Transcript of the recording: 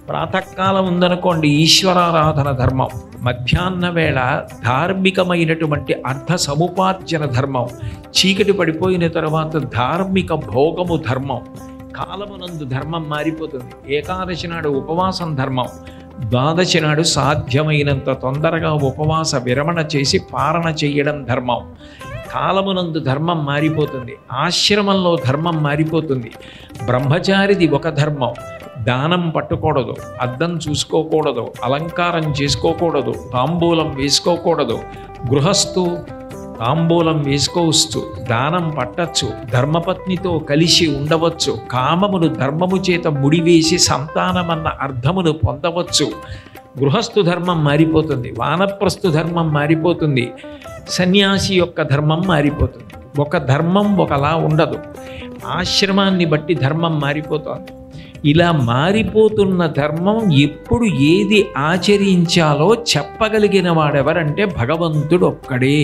ప్రాతకాలం ఉందనుకోండి ఈశ్వరారాధన ధర్మం, మధ్యాహ్న వేళ ధార్మికమైనటువంటి అర్థ సముపార్జన ధర్మం, చీకటి పడిపోయిన తర్వాత ధార్మిక భోగము ధర్మం, కాలమునందు ధర్మం మారిపోతుంది. ఏకాదశి నాడు ఉపవాసం ధర్మం, ద్వాదశి నాడు సాధ్యమైనంత తొందరగా ఉపవాస విరమణ చేసి పారణ చేయడం ధర్మం. కాలమునందు ధర్మం మారిపోతుంది, ఆశ్రమంలో ధర్మం మారిపోతుంది. బ్రహ్మచారిది ఒక ధర్మం, దానం పట్టుకూడదు, అద్దం చూసుకోకూడదు, అలంకారం చేసుకోకూడదు, తాంబూలం వేసుకోకూడదు. గృహస్థు తాంబూలం వేసుకోవచ్చు, దానం పట్టచ్చు, ధర్మపత్నితో కలిసి ఉండవచ్చు, కామమును ధర్మము చేత ముడివేసి సంతానమన్న అర్థమును పొందవచ్చు. గృహస్థు ధర్మం మారిపోతుంది, వానప్రస్థు ధర్మం మారిపోతుంది, సన్యాసి యొక్క ధర్మం మారిపోతుంది. ఒక ధర్మం ఒకలా ఉండదు, ఆశ్రమాన్ని బట్టి ధర్మం మారిపోతుంది. ఇలా మారిపోతున్న ధర్మం ఎప్పుడు ఏది ఆచరించాలో చెప్పగలిగిన వాడెవరంటే భగవంతుడు ఒక్కడే.